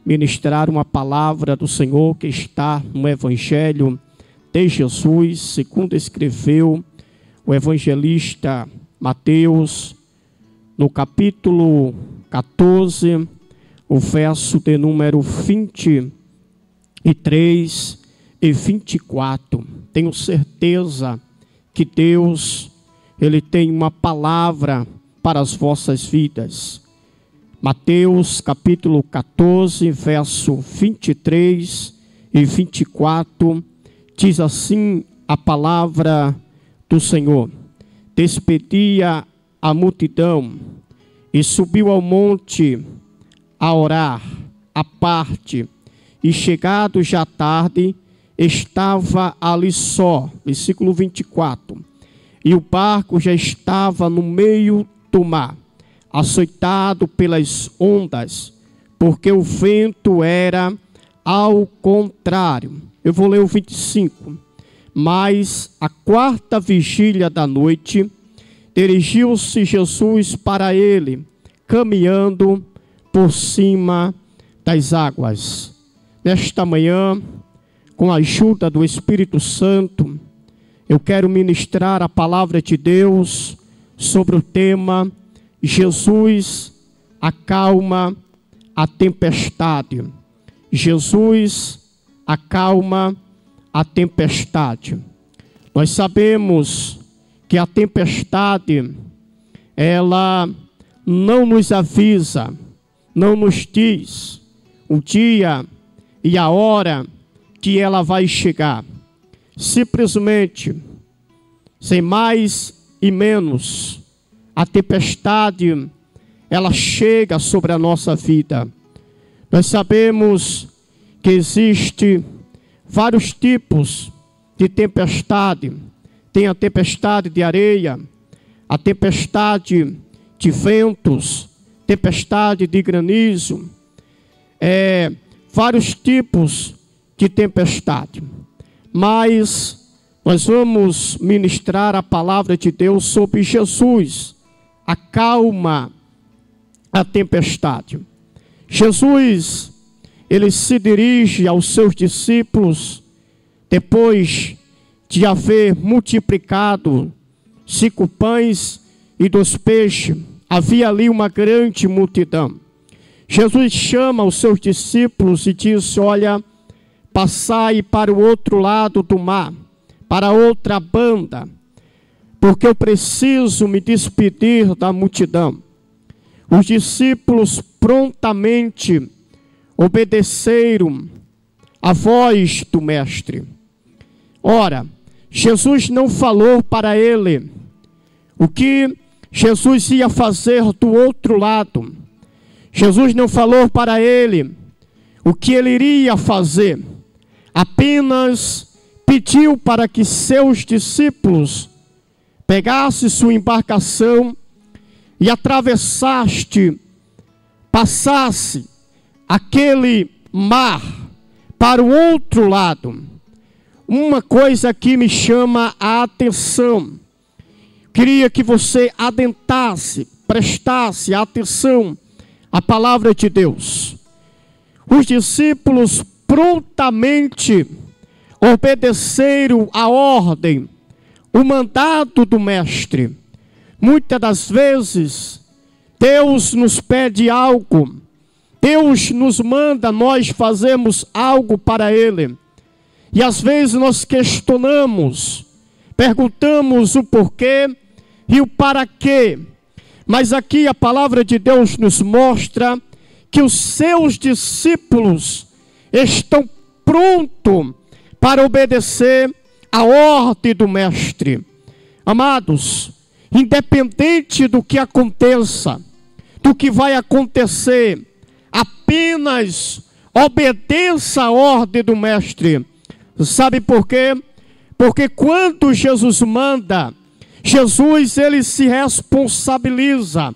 ministrar uma palavra do Senhor que está no Evangelho de Jesus, segundo escreveu o evangelista Mateus, no capítulo 14, o verso de número 23 e 24. Tenho certeza que Deus, Ele tem uma palavra para as vossas vidas. Mateus capítulo 14, verso 23 e 24, diz assim a palavra do Senhor: despedia a multidão e subiu ao monte a orar à parte, e chegado já tarde, estava ali só. Versículo 24. E o barco já estava no meio do mar, açoitado pelas ondas, porque o vento era ao contrário. Eu vou ler o 25. Mas à quarta vigília da noite, dirigiu-se Jesus para ele, caminhando por cima das águas. Nesta manhã, com a ajuda do Espírito Santo, eu quero ministrar a palavra de Deus sobre o tema: Jesus acalma a tempestade. Jesus acalma a tempestade. Nós sabemos que a tempestade, ela não nos avisa, não nos diz o dia e a hora que ela vai chegar. Simplesmente, sem mais e menos, a tempestade, ela chega sobre a nossa vida. Nós sabemos que existe vários tipos de tempestade. Tem a tempestade de areia, a tempestade de ventos, tempestade de granizo, vários tipos de tempestade. Mas nós vamos ministrar a palavra de Deus sobre Jesus, acalma a tempestade. Jesus, ele se dirige aos seus discípulos depois de haver multiplicado 5 pães e 2 peixes. Havia ali uma grande multidão. Jesus chama os seus discípulos e diz: olha, passai para o outro lado do mar, para a outra banda, porque eu preciso me despedir da multidão. Os discípulos prontamente obedeceram a voz do Mestre. Ora, Jesus não falou para ele o que Jesus ia fazer do outro lado. Jesus não falou para ele o que ele iria fazer. Apenas pediu para que seus discípulos pegassem sua embarcação e passasse aquele mar para o outro lado. Uma coisa que me chama a atenção, queria que você adentrasse, prestasse atenção à palavra de Deus. Os discípulos prontamente obedeceram a ordem, o mandado do Mestre. Muitas das vezes, Deus nos pede algo, Deus nos manda, nós fazemos algo para Ele. E às vezes nós questionamos, perguntamos o porquê e o para quê. Mas aqui a palavra de Deus nos mostra que os seus discípulos estão prontos para obedecer a ordem do Mestre. Amados, independente do que aconteça, do que vai acontecer, apenas obedeça a ordem do Mestre. Sabe por quê? Porque quando Jesus manda, Jesus, ele se responsabiliza.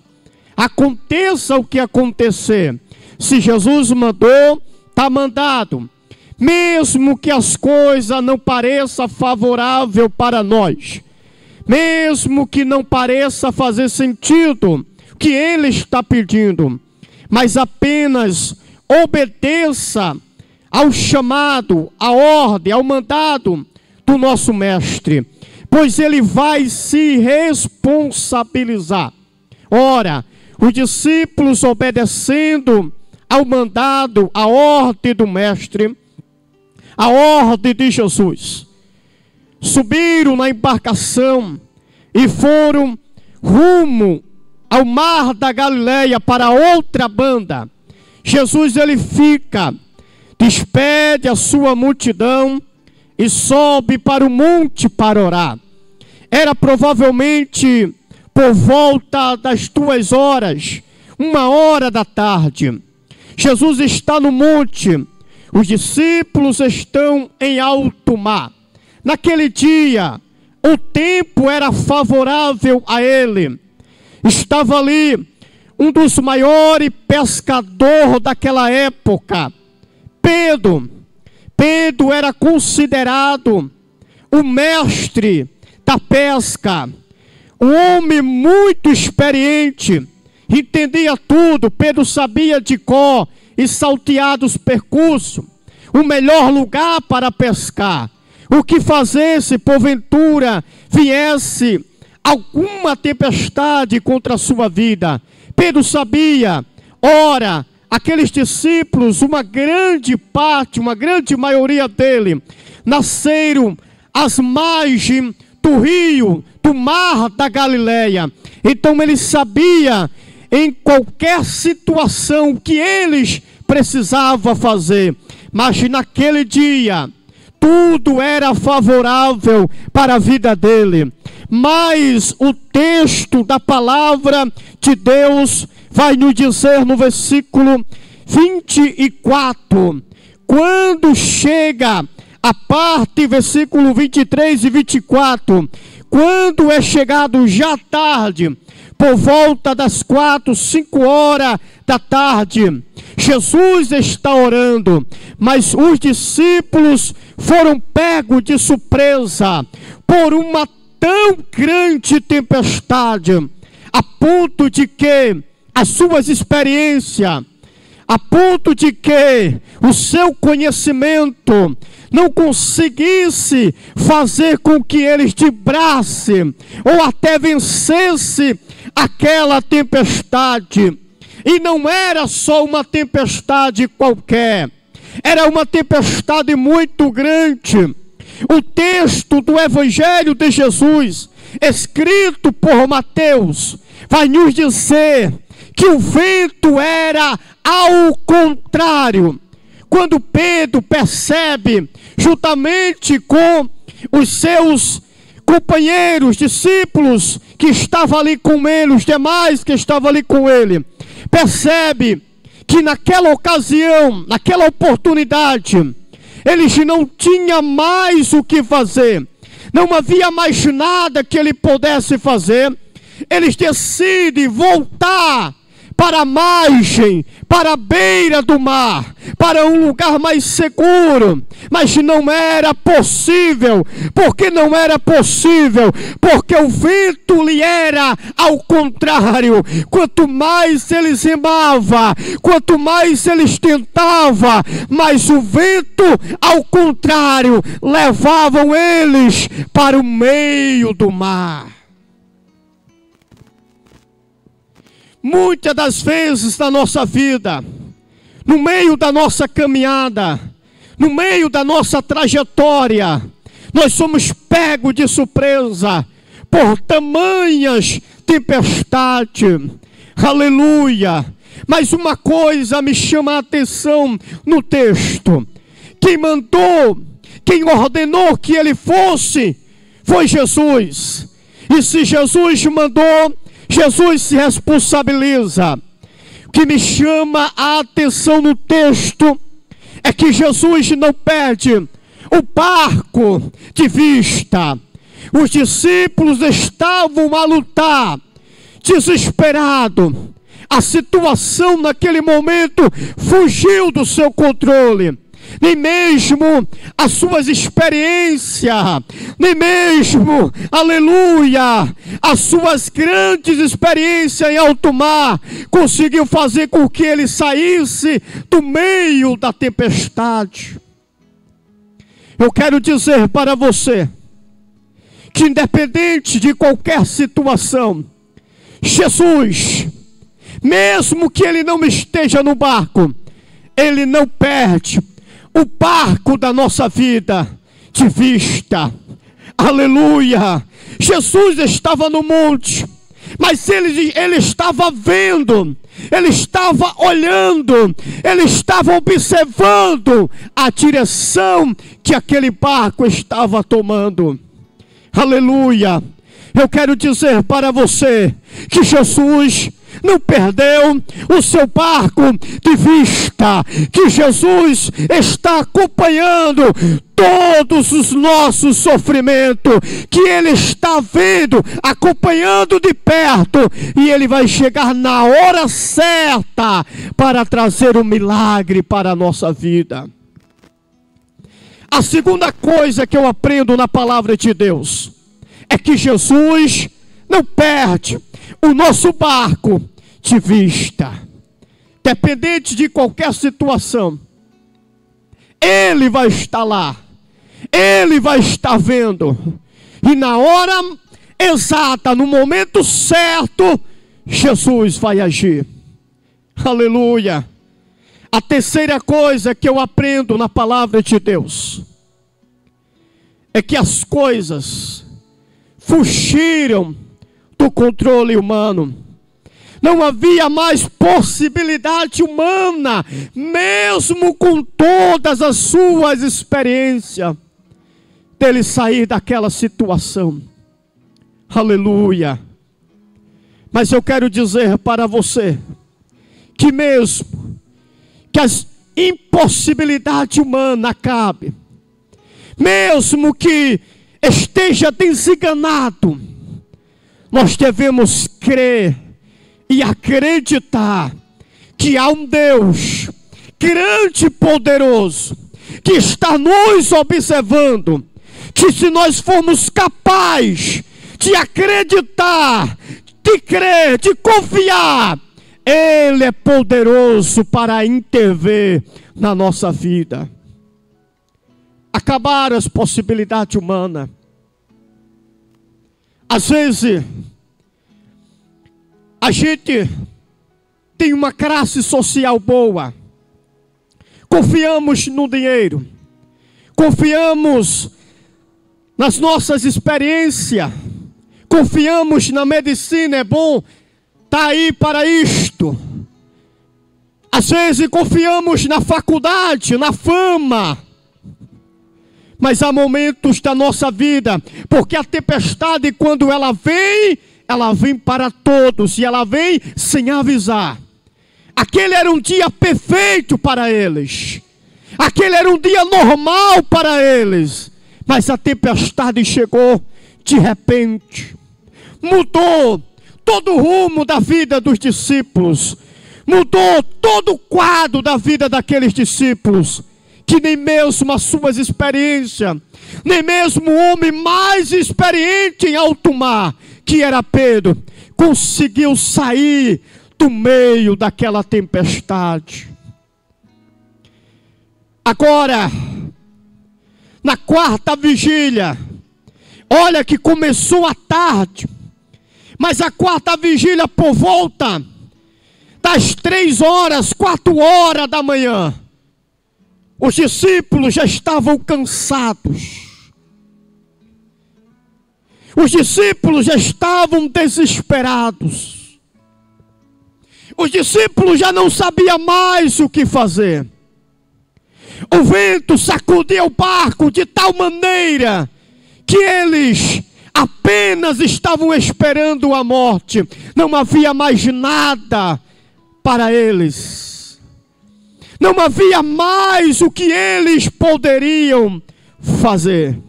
Aconteça o que acontecer. Se Jesus mandou, está mandado. Mesmo que as coisas não pareçam favoráveis para nós, mesmo que não pareça fazer sentido o que ele está pedindo, mas apenas obedeça ao chamado, à ordem, ao mandado do nosso mestre, pois ele vai se responsabilizar. Ora, os discípulos obedecendo ao mandado, à ordem do mestre, a ordem de Jesus, subiram na embarcação e foram rumo ao mar da Galileia para outra banda. Jesus ele fica, despede a sua multidão e sobe para o monte para orar. Era provavelmente por volta das 2h, 1h da tarde. Jesus está no monte, os discípulos estão em alto mar. Naquele dia, o tempo era favorável a ele. Estava ali um dos maiores pescadores daquela época, Pedro. Pedro era considerado o mestre da pesca, um homem muito experiente, entendia tudo. Pedro sabia de cor e salteado os percursos, o melhor lugar para pescar, o que fazer se porventura viesse alguma tempestade contra a sua vida. Pedro sabia. Ora, aqueles discípulos, uma grande parte, uma grande maioria dele, nasceram às margens do rio, do mar da Galileia. Então ele sabia em qualquer situação que eles precisavam fazer. Mas naquele dia, tudo era favorável para a vida dele. Mas o texto da palavra de Deus vai nos dizer no versículo 24, quando chega a parte, versículo 23 e 24, quando é chegado já tarde, por volta das 4, 5 horas da tarde, Jesus está orando, mas os discípulos foram pegos de surpresa por uma tão grande tempestade, a ponto de que as suas experiências, a ponto de que o seu conhecimento não conseguisse fazer com que eles dribrassem ou até vencesse aquela tempestade. E não era só uma tempestade qualquer, era uma tempestade muito grande. O texto do Evangelho de Jesus, escrito por Mateus, vai nos dizer que o vento era ao contrário. Quando Pedro percebe, juntamente com os seus companheiros, discípulos que estavam ali com ele, os demais que estavam ali com ele, percebe que naquela ocasião, naquela oportunidade, eles não tinham mais o que fazer, não havia mais nada que ele pudesse fazer. Eles decidem voltar para a margem, para a beira do mar, para um lugar mais seguro. Mas não era possível. Por que não era possível? Porque o vento lhe era ao contrário. Quanto mais eles remavam, quanto mais eles tentavam, mais o vento ao contrário levavam eles para o meio do mar. Muitas das vezes na nossa vida, no meio da nossa caminhada, no meio da nossa trajetória, nós somos pegos de surpresa por tamanhas tempestades. Aleluia! Mas uma coisa me chama a atenção no texto. Quem mandou, quem ordenou que ele fosse, foi Jesus. E se Jesus mandou, Jesus se responsabiliza. O que me chama a atenção no texto é que Jesus não perde o barco de vista. Os discípulos estavam a lutar, desesperados. A situação naquele momento fugiu do seu controle. nem mesmo as suas experiências, nem mesmo, aleluia, as suas grandes experiências em alto mar conseguiu fazer com que ele saísse do meio da tempestade. Eu quero dizer para você que, independente de qualquer situação, Jesus, mesmo que ele não esteja no barco, ele não perde o barco da nossa vida de vista. Aleluia! Jesus estava no monte, mas ele estava vendo, ele estava olhando, ele estava observando a direção que aquele barco estava tomando. Aleluia! Eu quero dizer para você que Jesus não perdeu o seu barco de vista, que Jesus está acompanhando todos os nossos sofrimentos, que Ele está vendo, acompanhando de perto, e Ele vai chegar na hora certa para trazer um milagre para a nossa vida. A segunda coisa que eu aprendo na palavra de Deus é que Jesus não perde o nosso barco de vista. Dependente de qualquer situação, Ele vai estar lá, Ele vai estar vendo, e na hora exata, no momento certo, Jesus vai agir. Aleluia! A terceira coisa que eu aprendo na palavra de Deus é que as coisas fugiram do controle humano. Não havia mais possibilidade humana, mesmo com todas as suas experiências, dele sair daquela situação. Aleluia! Mas eu quero dizer para você que mesmo que as impossibilidades humanas acabem, mesmo que esteja desenganado, nós devemos crer e acreditar que há um Deus grande e poderoso, que está nos observando, que se nós formos capazes de acreditar, de crer, de confiar, Ele é poderoso para intervir na nossa vida. Acabaram as possibilidades humanas. Às vezes, a gente tem uma classe social boa, confiamos no dinheiro, confiamos nas nossas experiências, confiamos na medicina, é bom, está aí para isto. Às vezes confiamos na faculdade, na fama. Mas há momentos da nossa vida, porque a tempestade, quando ela vem para todos, e ela vem sem avisar. Aquele era um dia perfeito para eles, aquele era um dia normal para eles, mas a tempestade chegou de repente, mudou todo o rumo da vida dos discípulos, mudou todo o quadro da vida daqueles discípulos, que nem mesmo as suas experiências, nem mesmo o homem mais experiente em alto mar, que era Pedro, conseguiu sair do meio daquela tempestade. Agora, na quarta vigília, olha que começou à tarde, mas a quarta vigília por volta das 3 horas, 4 horas da manhã, os discípulos já estavam cansados. Os discípulos já estavam desesperados. Os discípulos já não sabiam mais o que fazer. O vento sacudia o barco de tal maneira que eles apenas estavam esperando a morte. Não havia mais nada para eles. Não havia mais o que eles poderiam fazer.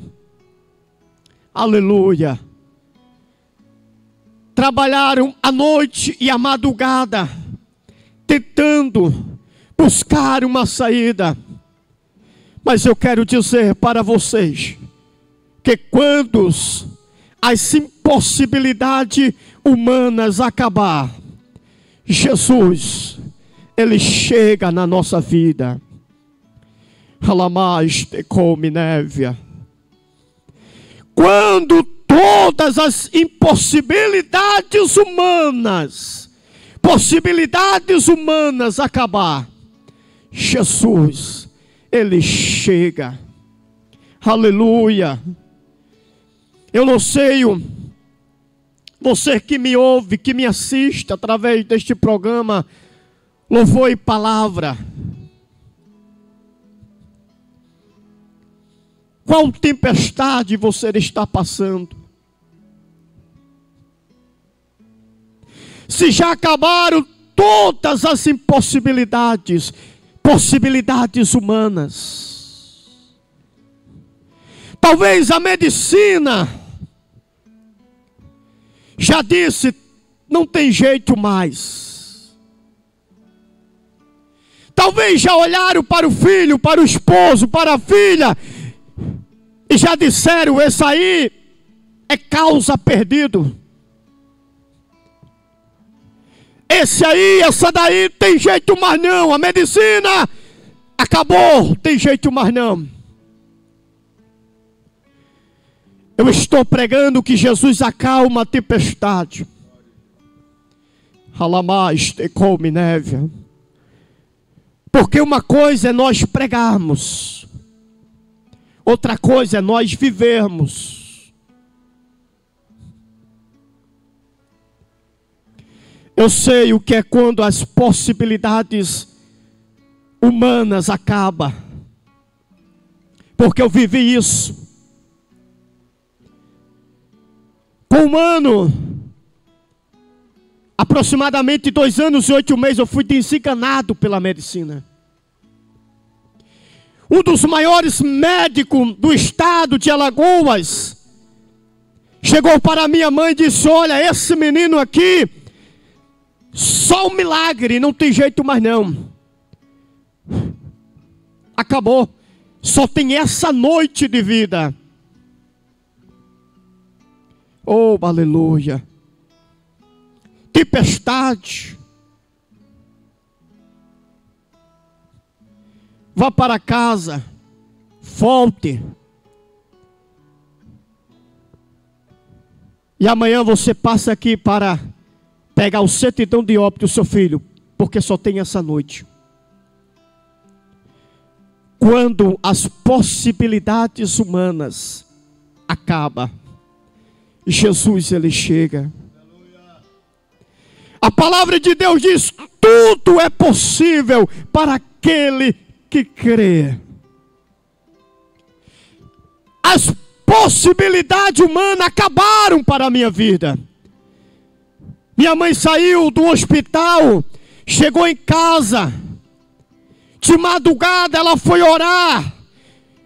Aleluia. Trabalharam a noite e a madrugada, tentando buscar uma saída. Mas eu quero dizer para vocês que quando as impossibilidades humanas acabar, Jesus, Ele chega na nossa vida. Alamais te come névia. Quando todas as impossibilidades humanas, possibilidades humanas acabar, Jesus, Ele chega. Aleluia. Eu não sei, você que me ouve, que me assiste através deste programa Louvor e Palavra, qual tempestade você está passando? Se já acabaram todas as impossibilidades, possibilidades humanas. Talvez a medicina já disse, não tem jeito mais. Talvez já olharam para o filho, para o esposo, para a filha, e já disseram, esse aí é causa perdido. Esse aí, essa daí, tem jeito mais não. A medicina acabou, tem jeito mais não. Eu estou pregando que Jesus acalma a tempestade. Alamais te come névia. Porque uma coisa é nós pregarmos, outra coisa é nós vivermos. Eu sei o que é quando as possibilidades humanas acabam, porque eu vivi isso. Com um ano, aproximadamente 2 anos e 8 meses, eu fui desenganado pela medicina. Um dos maiores médicos do estado de Alagoas chegou para minha mãe e disse, olha, esse menino aqui, só um milagre, não tem jeito mais não. Acabou, só tem essa noite de vida. Oh, aleluia. Tempestade. Vá para casa, volte. E amanhã você passa aqui para pegar o certidão de óbito do seu filho, porque só tem essa noite. Quando as possibilidades humanas acabam, Jesus, Ele chega. A palavra de Deus diz, tudo é possível para aquele que crê. As possibilidades humanas acabaram para a minha vida. Minha mãe saiu do hospital, chegou em casa, de madrugada ela foi orar,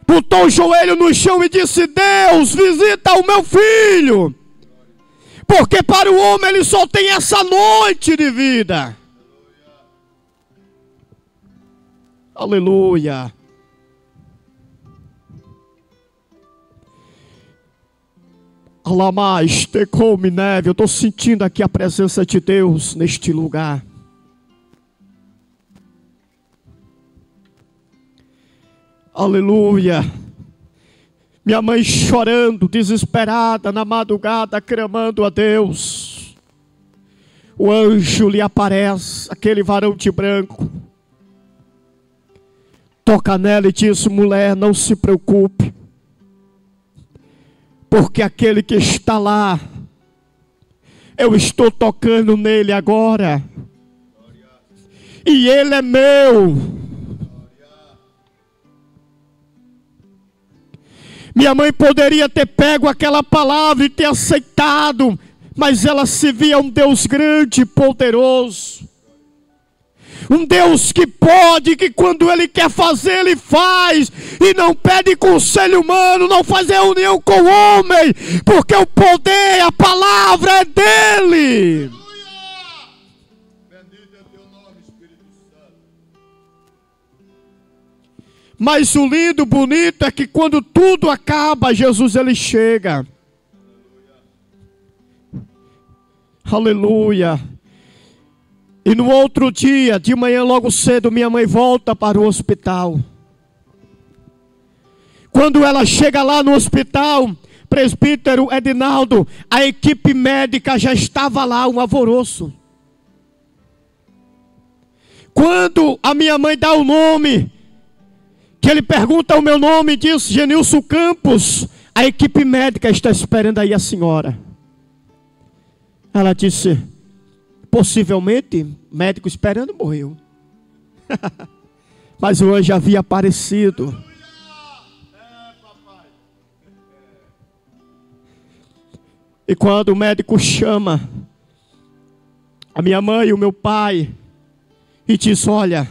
botou o joelho no chão e disse, Deus, visita o meu filho, porque para o homem ele só tem essa noite de vida. Aleluia. Alamais te come neve. Eu estou sentindo aqui a presença de Deus neste lugar. Aleluia. Minha mãe chorando, desesperada, na madrugada, clamando a Deus. O anjo lhe aparece, aquele varão de branco. Toca nela e diz, mulher, não se preocupe. Porque aquele que está lá, eu estou tocando nele agora. E ele é meu. Minha mãe poderia ter pego aquela palavra e ter aceitado, mas ela se via um Deus grande e poderoso. Um Deus que pode, que quando Ele quer fazer, Ele faz. E não pede conselho humano, não faz reunião com o homem. Porque o poder, a palavra é dEle. Bendito é teu nome, Espírito Santo. Mas o lindo, bonito é que quando tudo acaba, Jesus ele chega. Aleluia. E no outro dia, de manhã logo cedo, minha mãe volta para o hospital. Quando ela chega lá no hospital, presbítero Edinaldo, a equipe médica já estava lá, um alvoroço. Quando a minha mãe dá o nome, que ele pergunta o meu nome e diz Genilson Campos, a equipe médica está esperando aí a senhora. Ela disse, possivelmente, médico esperando morreu. Mas o anjo havia aparecido. E quando o médico chama a minha mãe e o meu pai e diz, olha,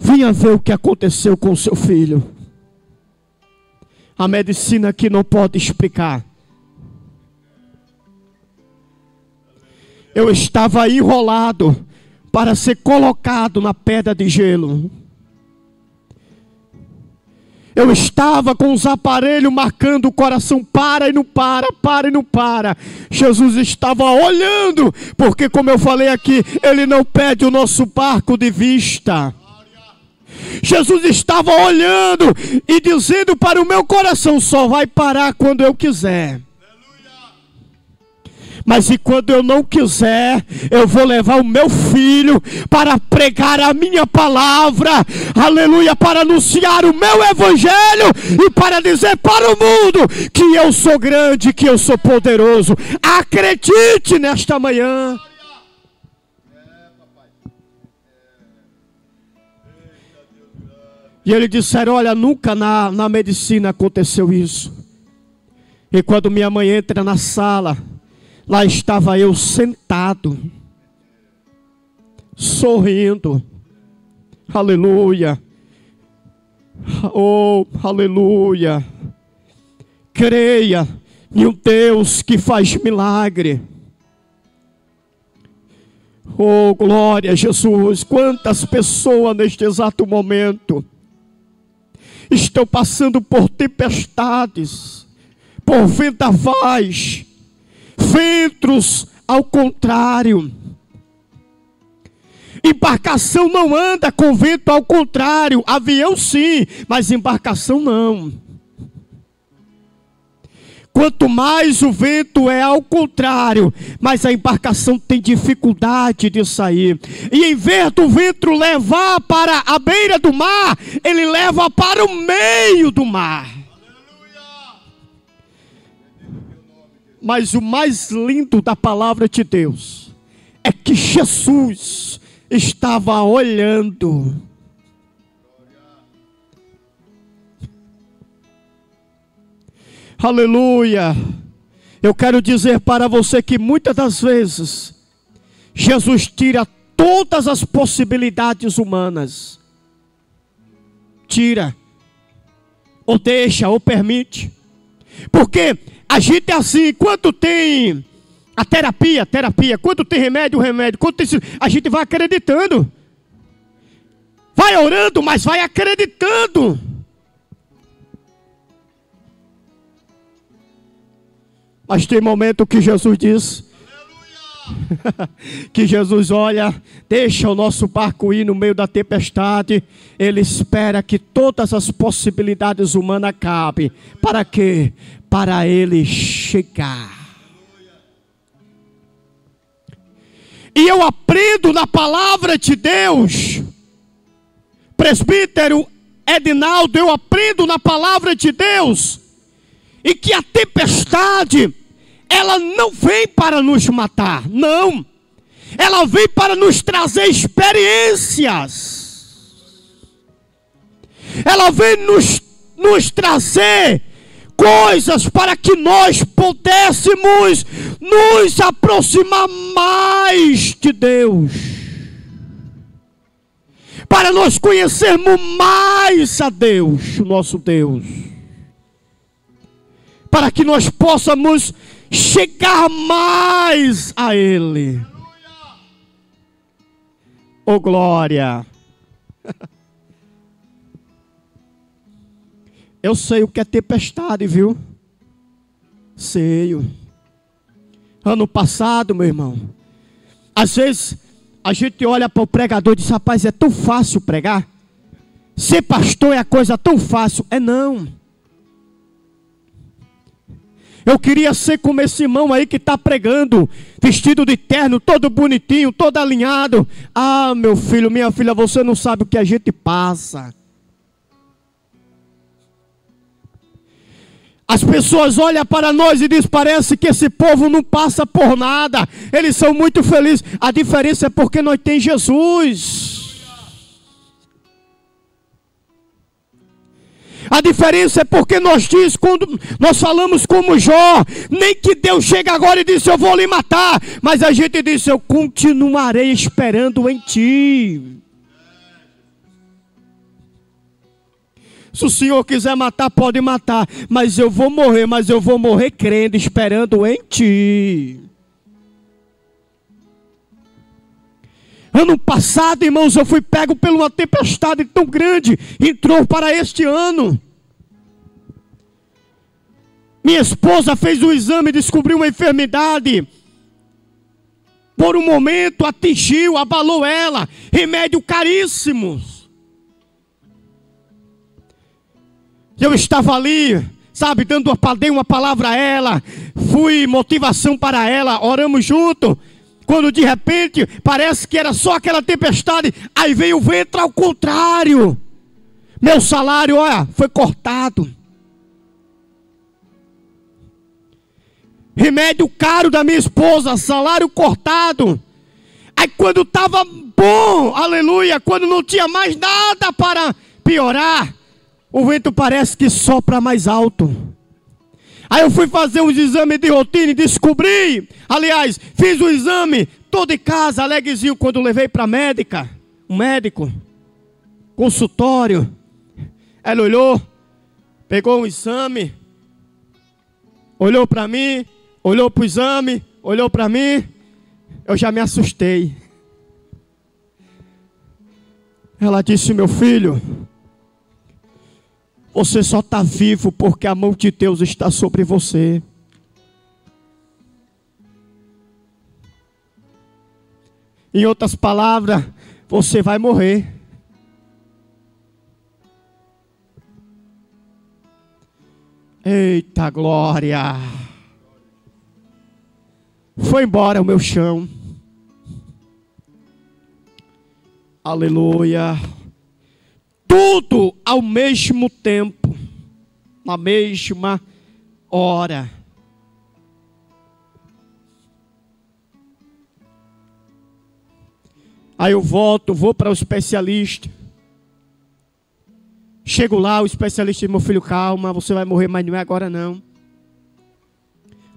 venha ver o que aconteceu com o seu filho. A medicina aqui não pode explicar. Eu estava enrolado para ser colocado na pedra de gelo. Eu estava com os aparelhos marcando o coração, para e não para, para e não para. Jesus estava olhando, porque como eu falei aqui, Ele não perde o nosso barco de vista. Jesus estava olhando e dizendo para o meu coração, só vai parar quando eu quiser. Mas e quando eu não quiser, eu vou levar o meu filho para pregar a minha palavra, aleluia, para anunciar o meu evangelho e para dizer para o mundo que eu sou grande, que eu sou poderoso. Acredite nesta manhã. E eles disseram, olha, nunca na medicina aconteceu isso. E quando minha mãe entra na sala, lá estava eu sentado, sorrindo, aleluia, oh, aleluia, creia em um Deus que faz milagre, oh, glória a Jesus. Quantas pessoas neste exato momento estão passando por tempestades, por vendavais, ventos ao contrário. Embarcação não anda com vento ao contrário. Avião sim, mas embarcação não. Quanto mais o vento é ao contrário, mais a embarcação tem dificuldade de sair. E em vez do vento levar para a beira do mar, ele leva para o meio do mar. Mas o mais lindo da palavra de Deus é que Jesus estava olhando. Aleluia. Eu quero dizer para você que muitas das vezes Jesus tira todas as possibilidades humanas. Tira, ou deixa, ou permite. Porque a gente é assim, quando tem a terapia, quando tem remédio, quando tem, a gente vai acreditando. Vai orando, mas vai acreditando. Mas tem momento que Jesus diz, que Jesus olha, deixa o nosso barco ir no meio da tempestade. Ele espera que todas as possibilidades humanas acabem. Para quê? Para ele chegar. E eu aprendo na palavra de Deus, presbítero Edinaldo, eu aprendo na palavra de Deus, e que a tempestade, ela não vem para nos matar, não. Ela vem para nos trazer experiências. Ela vem nos trazer coisas para que nós pudéssemos nos aproximar mais de Deus. Para nós conhecermos mais a Deus, o nosso Deus. Para que nós possamos chegar mais a Ele. Oh glória! Eu sei o que é tempestade, viu? Sei. Ano passado, meu irmão, às vezes a gente olha para o pregador e diz: rapaz, é tão fácil pregar. Ser pastor é a coisa tão fácil. É não. Eu queria ser como esse irmão aí que está pregando, vestido de terno, todo bonitinho, todo alinhado. Ah, meu filho, minha filha, você não sabe o que a gente passa. As pessoas olham para nós e dizem: parece que esse povo não passa por nada. Eles são muito felizes. A diferença é porque nós temos Jesus. A diferença é porque quando nós falamos como Jó, nem que Deus chegue agora e disse: eu vou lhe matar. Mas a gente disse: eu continuarei esperando em ti. Se o Senhor quiser matar, pode matar. Mas eu vou morrer crendo, esperando em ti. Ano passado, irmãos, eu fui pego por uma tempestade tão grande. Entrou para este ano. Minha esposa fez o exame e descobriu uma enfermidade. Por um momento atingiu, abalou ela. Remédio caríssimos. Eu estava ali, sabe, dei uma palavra a ela. Fui motivação para ela. Oramos junto. Quando de repente parece que era só aquela tempestade, aí veio o vento ao contrário. Meu salário, olha, foi cortado. Remédio caro da minha esposa, salário cortado. Aí quando estava bom, aleluia, quando não tinha mais nada para piorar, o vento parece que sopra mais alto. Aí eu fui fazer uns exames de rotina e descobri, aliás, fiz o exame, todo em casa, alegrezinho, quando levei para um médico, consultório. Ela olhou, pegou um exame, olhou para mim, olhou para o exame, olhou para mim, eu já me assustei. Ela disse: meu filho, você só está vivo porque a mão de Deus está sobre você. Em outras palavras, você vai morrer. Eita glória! Foi embora o meu chão. Aleluia! Tudo ao mesmo tempo, na mesma hora. Aí eu vou para o especialista. Chego lá, o especialista diz: meu filho, calma, você vai morrer, mas não é agora não.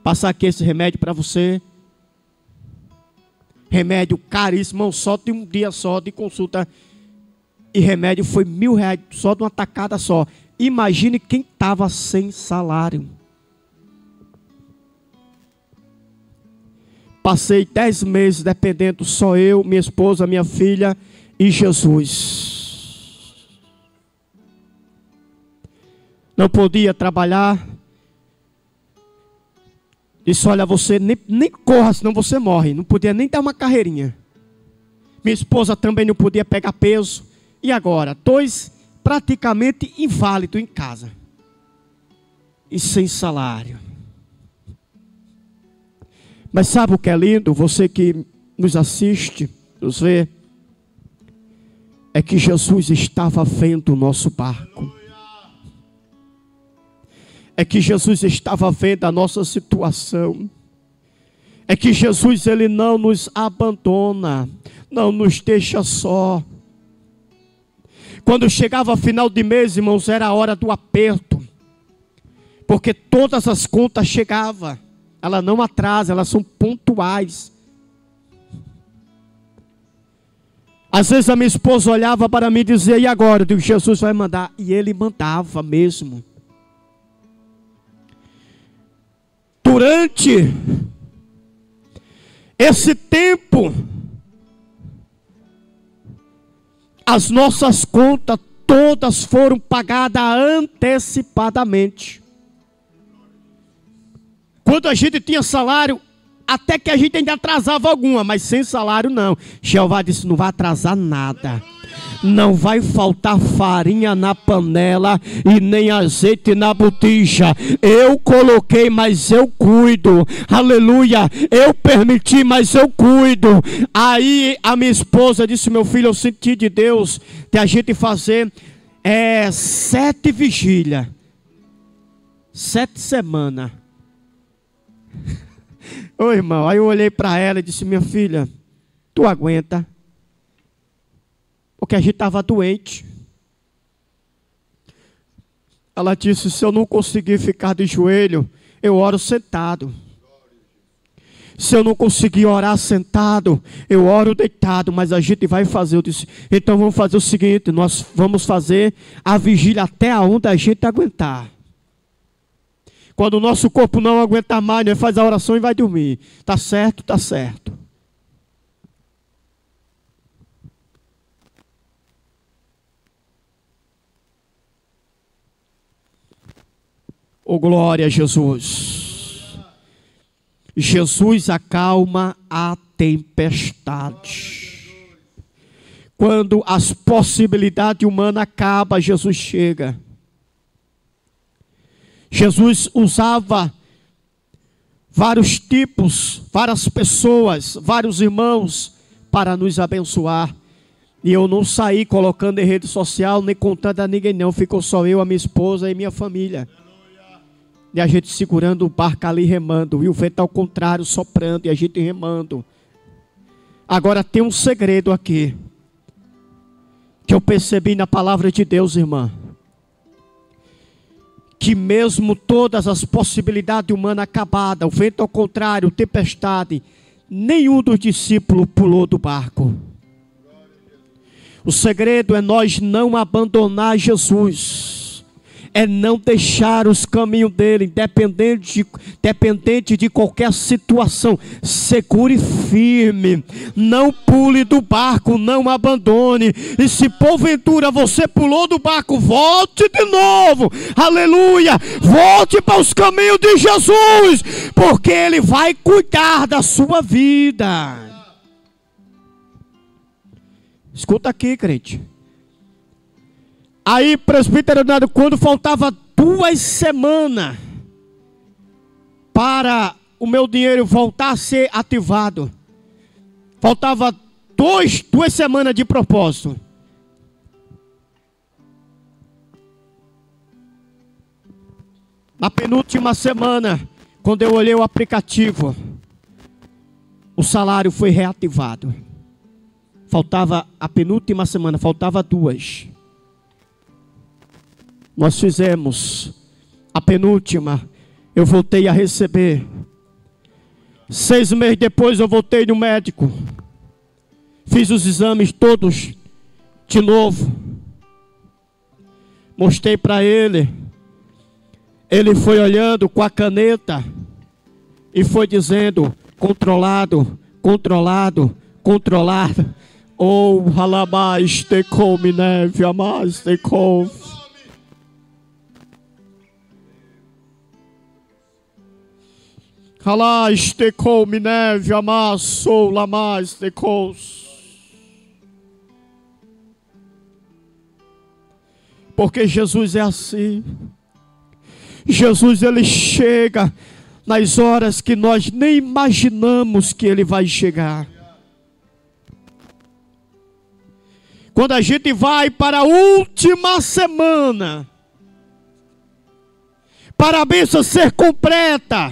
Passar aqui esse remédio para você. Remédio caríssimo, só de um dia só de consulta. E remédio foi R$1.000, só de uma tacada só. Imagine quem estava sem salário. Passei 10 meses dependendo só eu, minha esposa, minha filha e Jesus. Não podia trabalhar. Disse: olha, você nem corra, senão você morre. Não podia nem dar uma carreirinha. Minha esposa também não podia pegar peso. E agora? 2 praticamente inválidos em casa. E sem salário. Mas sabe o que é lindo? Você que nos assiste, nos vê. É que Jesus estava vendo o nosso barco. É que Jesus estava vendo a nossa situação. É que Jesus, Ele não nos abandona. Não nos deixa só. Quando chegava final de mês, irmãos, era a hora do aperto. Porque todas as contas chegavam. Ela não atrasa, elas são pontuais. Às vezes a minha esposa olhava para mim e dizia: e agora? Eu digo: Jesus vai mandar. E Ele mandava mesmo. Durante esse tempo, as nossas contas todas foram pagadas antecipadamente. Quando a gente tinha salário, até que a gente ainda atrasava alguma, mas sem salário não. Jeová disse: não vai atrasar nada. Não vai faltar farinha na panela e nem azeite na botija. Eu coloquei, mas eu cuido. Aleluia. Eu permiti, mas eu cuido. Aí a minha esposa disse: meu filho, eu senti de Deus de a gente fazer 7 vigílias, 7 semanas. Ô irmão, aí eu olhei para ela e disse: minha filha, tu aguenta? Porque a gente estava doente. Ela disse: se eu não conseguir ficar de joelho, eu oro sentado. Se eu não conseguir orar sentado, eu oro deitado, mas a gente vai fazer. Eu disse: então vamos fazer o seguinte, nós vamos fazer a vigília até onde a gente aguentar. Quando o nosso corpo não aguentar mais, nós faz a oração e vai dormir. Tá certo? Tá certo. Oh, glória a Jesus. Jesus acalma a tempestade. Quando as possibilidades humanas acabam, Jesus chega. Jesus usava vários tipos, várias pessoas, vários irmãos para nos abençoar. E eu não saí colocando em rede social, nem contando a ninguém não. Ficou só eu, a minha esposa e minha família. E a gente segurando o barco ali remando. E o vento ao contrário soprando e a gente remando. Agora tem um segredo aqui. Que eu percebi na palavra de Deus, irmã. Que mesmo todas as possibilidades humanas acabadas, o vento ao contrário, tempestade, nenhum dos discípulos pulou do barco. O segredo é nós não abandonar Jesus. É não deixar os caminhos dele, independente de qualquer situação. Segure firme, não pule do barco, não abandone. E se porventura você pulou do barco, volte de novo, aleluia, volte para os caminhos de Jesus, porque ele vai cuidar da sua vida. Escuta aqui, crente. Aí, presbítero, quando faltava 2 semanas para o meu dinheiro voltar a ser ativado, faltava 2 semanas de propósito. Na penúltima semana, quando eu olhei o aplicativo, o salário foi reativado. Faltava a penúltima semana, faltava 2. Nós fizemos a penúltima, eu voltei a receber. 6 meses depois eu voltei no médico. Fiz os exames todos de novo. Mostrei para ele. Ele foi olhando com a caneta e foi dizendo: controlado, controlado, controlado. Oh, halabás, te come neve, amás, te come. Halás, te come neve, amás, sou lamás, te cous. Porque Jesus é assim. Jesus, ele chega nas horas que nós nem imaginamos que ele vai chegar. Quando a gente vai para a última semana, para a bênção ser completa,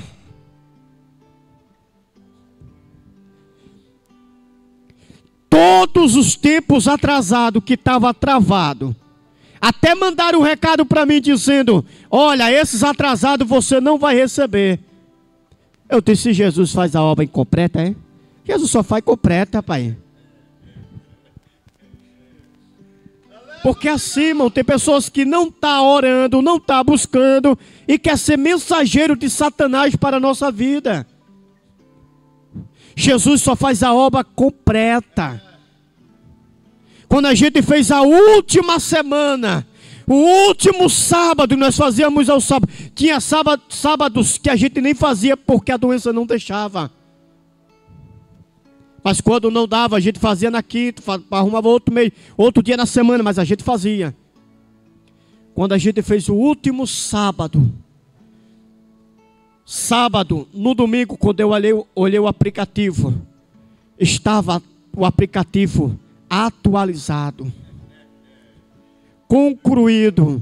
todos os tempos atrasados que estava travado, até mandaram um recado para mim dizendo: olha, esses atrasados você não vai receber. Eu disse: Jesus faz a obra incompleta, é? Jesus só faz completa, pai. Porque assim, irmão, tem pessoas que não estão orando, não estão buscando e quer ser mensageiro de Satanás para a nossa vida. Jesus só faz a obra completa. Quando a gente fez a última semana, o último sábado, nós fazíamos ao sábado. Tinha sábados que a gente nem fazia porque a doença não deixava. Mas quando não dava, a gente fazia na quinta, arrumava outro dia na semana, mas a gente fazia. Quando a gente fez o último sábado, no domingo, quando eu olhei o aplicativo, estava o aplicativo atualizado, concluído.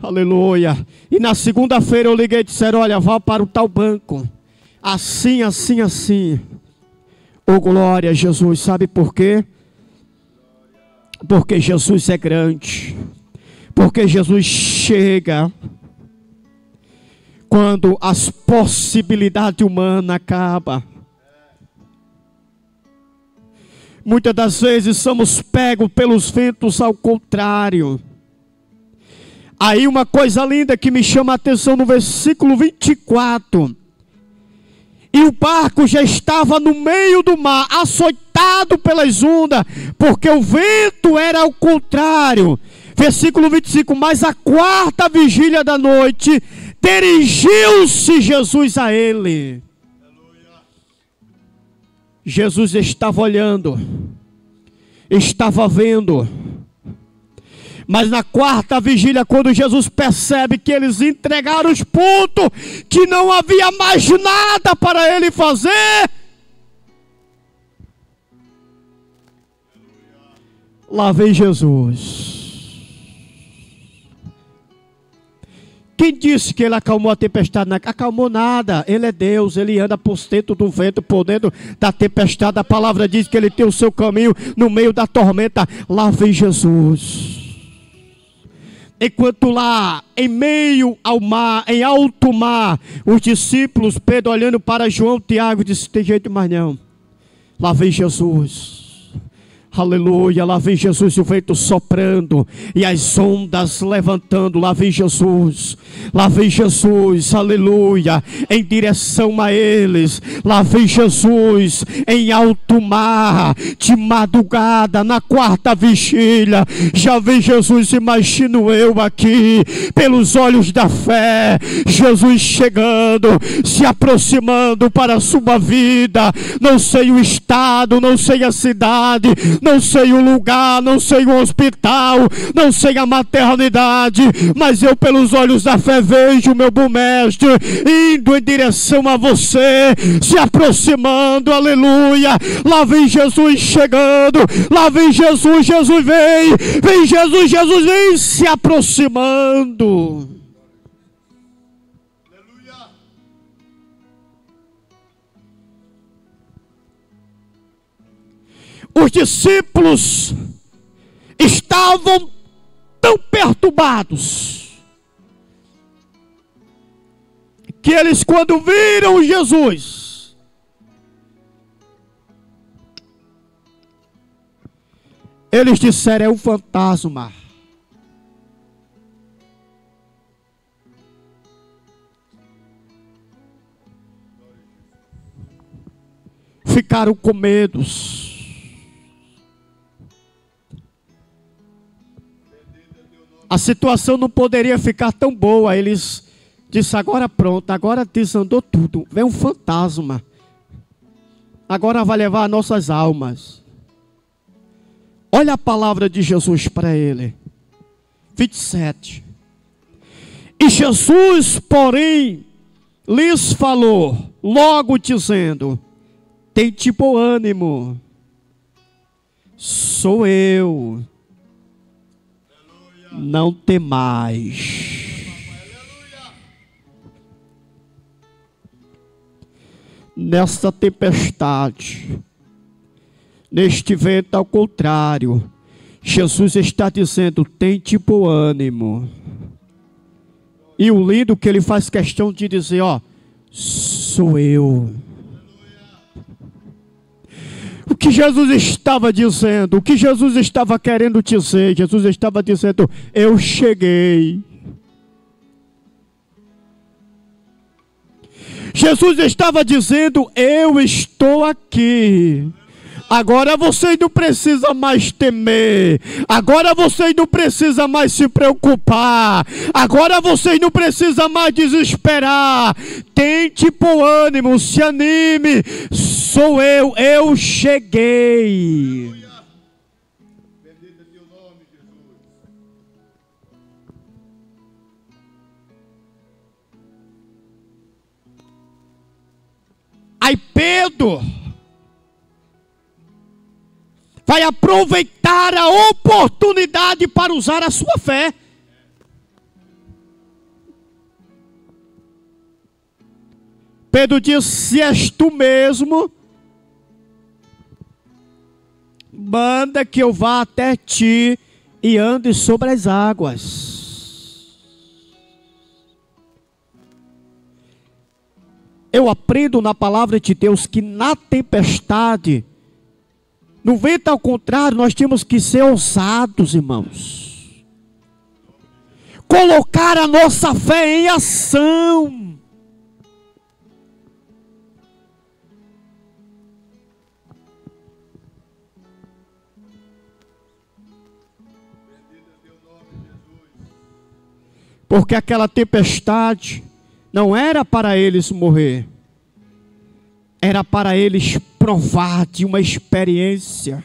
Aleluia. E na segunda-feira eu liguei e disseram: olha, vá para o tal banco. Assim, assim, assim. Oh, glória a Jesus. Sabe por quê? Porque Jesus é grande. Porque Jesus chega quando as possibilidades humanas acabam. Muitas das vezes somos pegos pelos ventos ao contrário. Aí uma coisa linda que me chama a atenção no versículo 24. E o barco já estava no meio do mar, açoitado pelas ondas, porque o vento era ao contrário. Versículo 25, mas a quarta vigília da noite, dirigiu-se Jesus a ele. Jesus estava olhando, estava vendo. Mas na quarta vigília, quando Jesus percebe que eles entregaram os pontos, que não havia mais nada para ele fazer, lá vem Jesus. Quem disse que ele acalmou a tempestade? Não acalmou nada. Ele é Deus, ele anda por dentro do vento, por dentro da tempestade. A palavra diz que ele tem o seu caminho no meio da tormenta. Lá vem Jesus. Enquanto lá, em meio ao mar, em alto mar, os discípulos, Pedro olhando para João, Tiago, disse: tem jeito mais não. Lá vem Jesus. Aleluia, lá vem Jesus e o vento soprando e as ondas levantando. Lá vem Jesus, aleluia, em direção a eles. Lá vem Jesus em alto mar, de madrugada, na quarta vigília. Já vem Jesus, imagino eu aqui, pelos olhos da fé, Jesus chegando, se aproximando para a sua vida. Não sei o estado, não sei a cidade, não sei o lugar, não sei o hospital, não sei a maternidade, mas eu pelos olhos da fé vejo o meu bom mestre indo em direção a você, se aproximando, aleluia. Lá vem Jesus chegando, lá vem Jesus, Jesus vem Jesus, Jesus vem se aproximando. Os discípulos estavam tão perturbados que eles, quando viram Jesus, eles disseram: é um fantasma. Ficaram com medo. A situação não poderia ficar tão boa. Eles disseram: agora pronto, agora desandou tudo. Vem um fantasma. Agora vai levar nossas almas. Olha a palavra de Jesus para ele. 27. E Jesus, porém, lhes falou, logo dizendo: tende bom ânimo, sou eu. Não temais. Nesta tempestade, neste vento ao contrário, Jesus está dizendo: tende bom ânimo. E o lindo que ele faz questão de dizer: ó, sou eu. O que Jesus estava dizendo, o que Jesus estava querendo dizer, Jesus estava dizendo: eu cheguei. Jesus estava dizendo: eu estou aqui. Agora vocês não precisam mais temer. Agora vocês não precisam mais se preocupar. Agora vocês não precisam mais desesperar. Tente pôr ânimo, se anime. Sou eu cheguei. Bendito é teu nome, Jesus. Aí Pedro vai aproveitar a oportunidade para usar a sua fé. Pedro diz: se és tu mesmo, manda que eu vá até ti e ande sobre as águas. Eu aprendo na palavra de Deus que na tempestade, no vento ao contrário, nós temos que ser ousados, irmãos. Colocar a nossa fé em ação. Porque aquela tempestade não era para eles morrer. Era para eles provar de uma experiência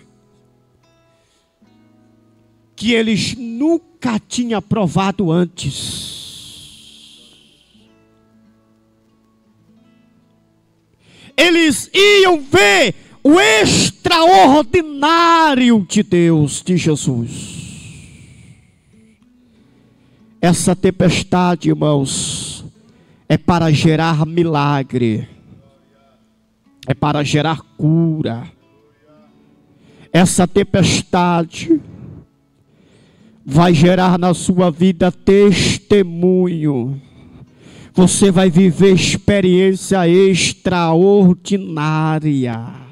que eles nunca tinham provado antes. Eles iam ver o extraordinário de Deus, de Jesus. Essa tempestade, irmãos, é para gerar milagre. É para gerar cura. Essa tempestade vai gerar na sua vida testemunho. Você vai viver experiência extraordinária.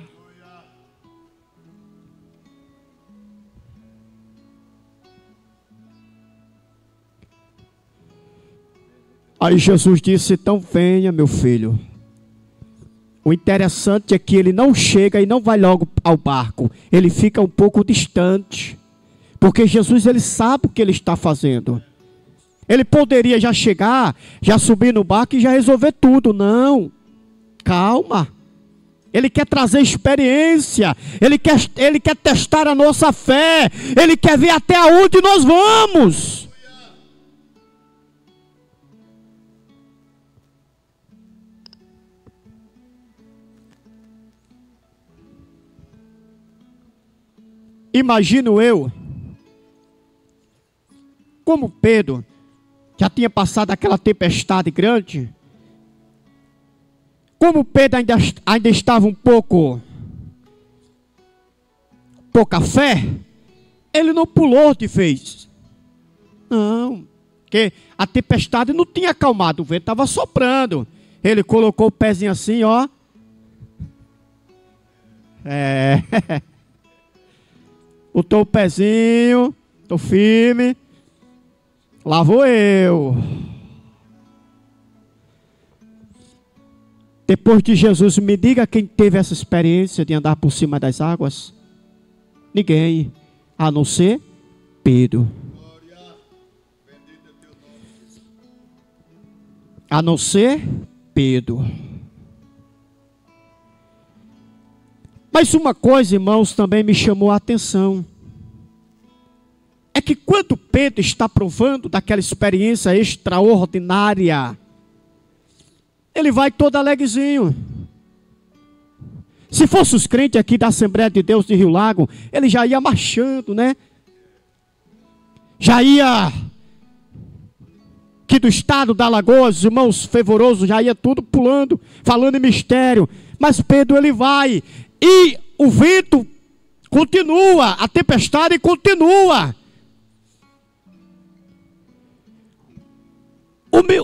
Aí Jesus disse: então venha, meu filho. O interessante é que ele não chega e não vai logo ao barco. Ele fica um pouco distante. Porque Jesus, ele sabe o que ele está fazendo. Ele poderia já chegar, já subir no barco e já resolver tudo. Não. Calma. Ele quer trazer experiência. Ele quer testar a nossa fé. Ele quer ver até onde nós vamos. Imagino eu, como Pedro já tinha passado aquela tempestade grande, como Pedro ainda estava um pouca fé, ele não pulou de vez. Não, porque a tempestade não tinha acalmado, o vento estava soprando. Ele colocou o pezinho assim, ó. Botou o pezinho, estou firme, lá vou eu. Depois de Jesus, me diga quem teve essa experiência de andar por cima das águas. Ninguém, a não ser Pedro. A não ser Pedro. Mas uma coisa, irmãos, também me chamou a atenção. É que quando Pedro está provando daquela experiência extraordinária, ele vai todo alegrezinho. Se fosse os crentes aqui da Assembleia de Deus de Rio Lago, ele já ia marchando, né? Já ia, que do estado da Alagoas, os irmãos fervorosos, já ia tudo pulando, falando em mistério. Mas Pedro, ele vai, e o vento continua, a tempestade continua.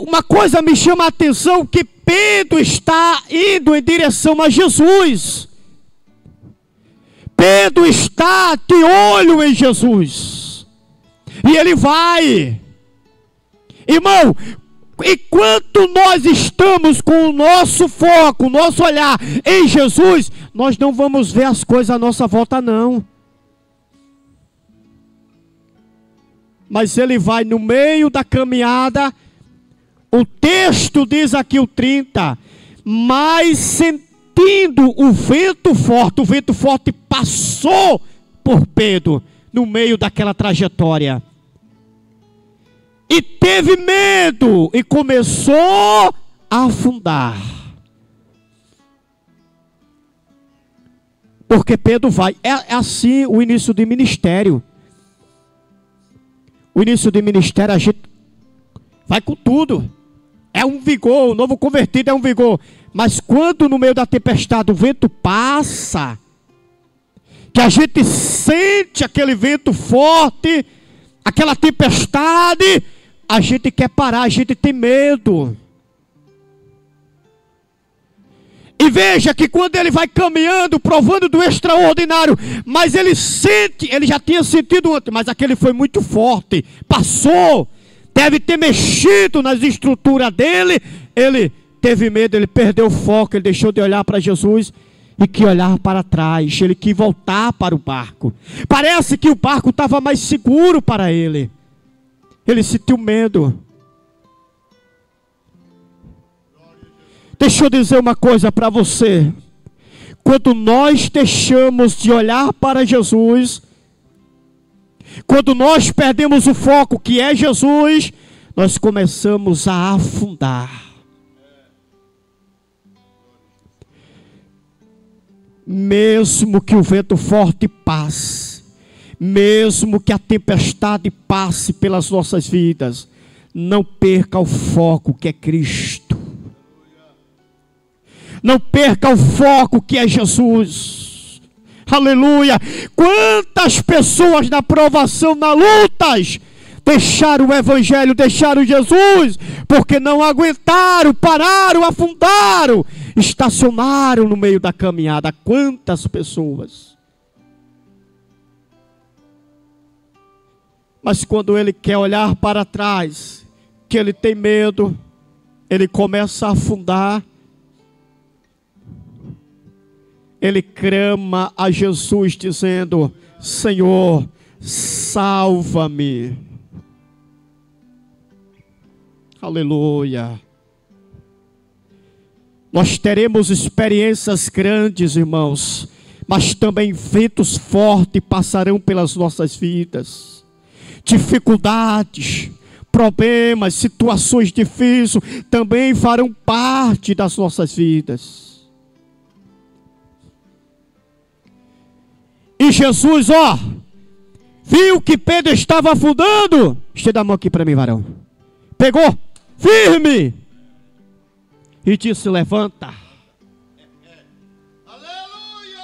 Uma coisa me chama a atenção, que Pedro está indo em direção a Jesus. Pedro está de olho em Jesus. E ele vai. Irmão, enquanto nós estamos com o nosso foco, o nosso olhar em Jesus, nós não vamos ver as coisas à nossa volta, não. Mas ele vai no meio da caminhada. O texto diz aqui o 30, mas sentindo o vento forte passou por Pedro no meio daquela trajetória. E teve medo e começou a afundar. Porque Pedro vai. É assim o início do ministério. O início do ministério a gente vai com tudo. É um vigor, o novo convertido é um vigor. Mas quando no meio da tempestade o vento passa, que a gente sente aquele vento forte, aquela tempestade, a gente quer parar, a gente tem medo. E veja que quando ele vai caminhando, provando do extraordinário, mas ele sente, ele já tinha sentido antes, mas aquele foi muito forte, passou, deve ter mexido nas estruturas dele, ele teve medo, ele perdeu o foco, ele deixou de olhar para Jesus e que olhar para trás, ele quis voltar para o barco. Parece que o barco estava mais seguro para ele. Ele sentiu medo. Deixa eu dizer uma coisa para você. Quando nós deixamos de olhar para Jesus, quando nós perdemos o foco que é Jesus, nós começamos a afundar. Mesmo que o vento forte passe, mesmo que a tempestade passe pelas nossas vidas, não perca o foco que é Cristo. Não perca o foco que é Jesus. Aleluia. Quantas pessoas na provação, na lutas, deixaram o Evangelho, deixaram Jesus, porque não aguentaram, pararam, afundaram, estacionaram no meio da caminhada. Quantas pessoas. Mas quando ele quer olhar para trás, que ele tem medo, ele começa a afundar. Ele clama a Jesus dizendo: Senhor, salva-me. Aleluia. Nós teremos experiências grandes, irmãos, mas também ventos fortes passarão pelas nossas vidas. Dificuldades, problemas, situações difíceis também farão parte das nossas vidas. E Jesus, viu que Pedro estava afundando. Estenda a mão aqui para mim, varão. Pegou, firme. E disse: levanta. Aleluia!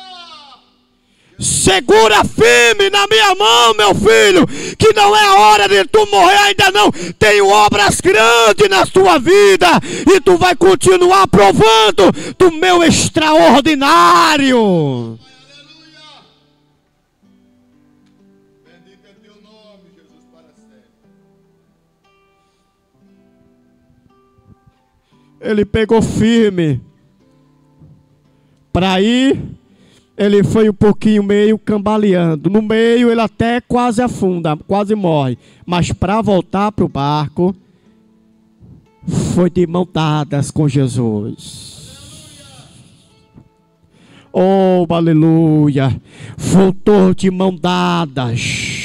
Segura firme na minha mão, meu filho, que não é hora de tu morrer ainda não. Tenho obras grandes na tua vida, e tu vai continuar provando do meu extraordinário. Ele pegou firme. Para ir, ele foi um pouquinho meio cambaleando. No meio ele até quase afunda, quase morre. Mas para voltar para o barco, foi de mão dadas com Jesus. Oh, aleluia. Voltou de mão dadas.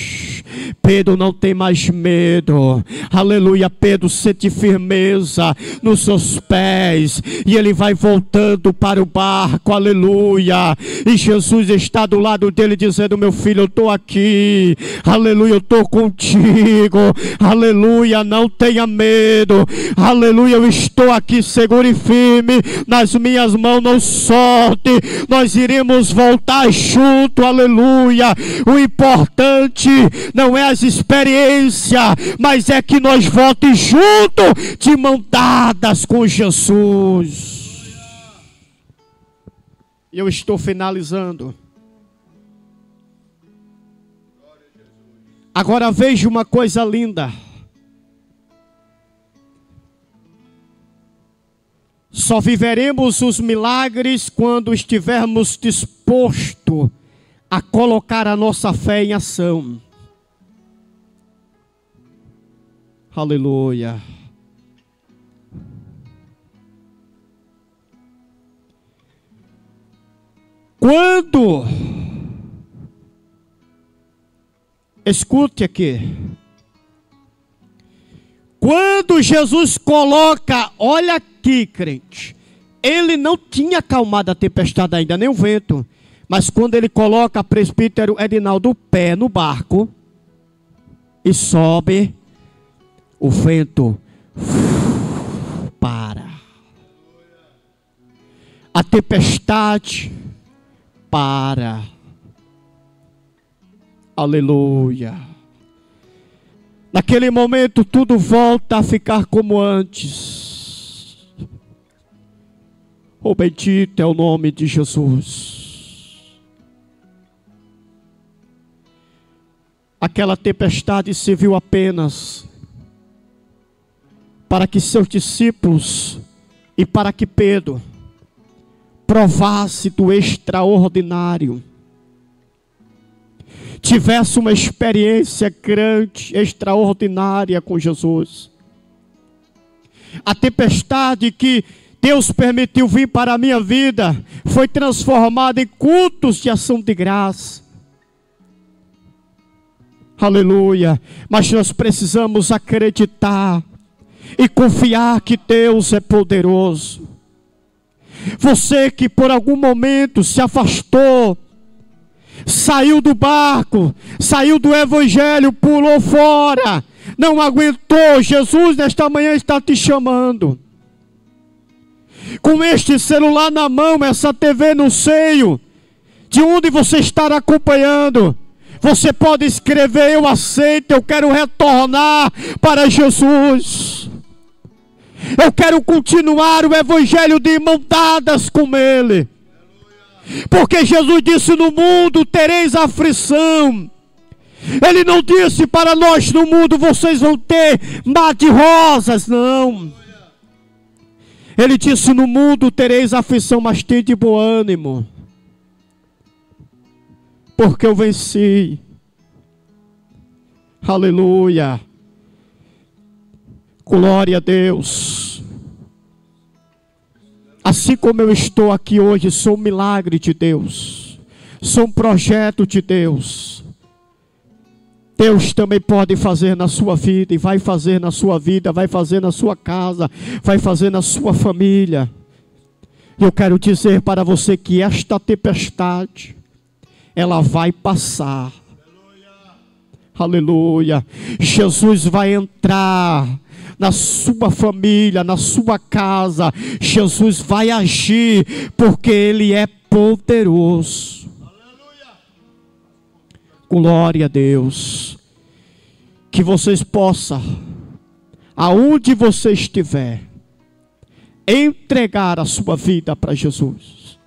Pedro não tem mais medo. Aleluia. Pedro sente firmeza nos seus pés, e ele vai voltando para o barco. Aleluia. E Jesus está do lado dele dizendo: meu filho, eu estou aqui. Aleluia, eu estou contigo. Aleluia, não tenha medo. Aleluia, eu estou aqui seguro e firme nas minhas mãos, não solte. Nós iremos voltar junto. Aleluia. O importante não é as experiências, mas é que nós voltemos junto, de mão dadas com Jesus. E eu estou finalizando. Agora veja uma coisa linda. Só viveremos os milagres quando estivermos dispostos a colocar a nossa fé em ação. Aleluia. Escute aqui. Quando Jesus coloca, olha aqui, crente, ele não tinha acalmado a tempestade ainda, nem o vento. Mas quando ele coloca presbítero Edinaldo o pé no barco e sobe, o vento para. A tempestade para. Aleluia. Naquele momento tudo volta a ficar como antes. Oh, bendito é o nome de Jesus. Aquela tempestade serviu apenas para que seus discípulos e para que Pedro provasse do extraordinário, tivesse uma experiência grande, extraordinária com Jesus. A tempestade que Deus permitiu vir para a minha vida foi transformada em cultos de ação de graça. Aleluia. Mas nós precisamos acreditar e confiar que Deus é poderoso. Você que por algum momento se afastou, saiu do barco, saiu do evangelho, pulou fora, não aguentou, Jesus nesta manhã está te chamando. Com este celular na mão, essa TV no seio, de onde você está acompanhando, você pode escrever: eu aceito, eu quero retornar para Jesus. Eu quero continuar o evangelho de mão dadas com Ele. Porque Jesus disse: no mundo tereis aflição. Ele não disse para nós: no mundo vocês vão ter mar de rosas, não. Ele disse: no mundo tereis aflição, mas tende bom ânimo, porque eu venci. Aleluia. Glória a Deus. Assim como eu estou aqui hoje, sou um milagre de Deus, sou um projeto de Deus. Deus também pode fazer na sua vida, e vai fazer na sua vida, vai fazer na sua casa, vai fazer na sua família. Eu quero dizer para você que esta tempestade, ela vai passar. Aleluia. Jesus vai entrar na sua família, na sua casa. Jesus vai agir, porque Ele é poderoso. Aleluia. Glória a Deus. Que vocês possam, aonde você estiver, entregar a sua vida para Jesus.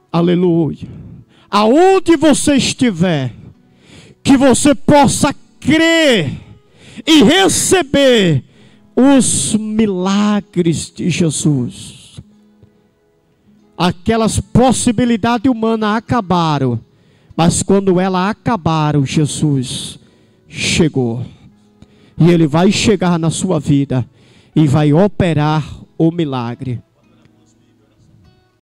Aleluia. Aonde você estiver, que você possa crer e receber os milagres de Jesus. Aquelas possibilidades humanas acabaram, mas quando elas acabaram, Jesus chegou. E Ele vai chegar na sua vida e vai operar o milagre.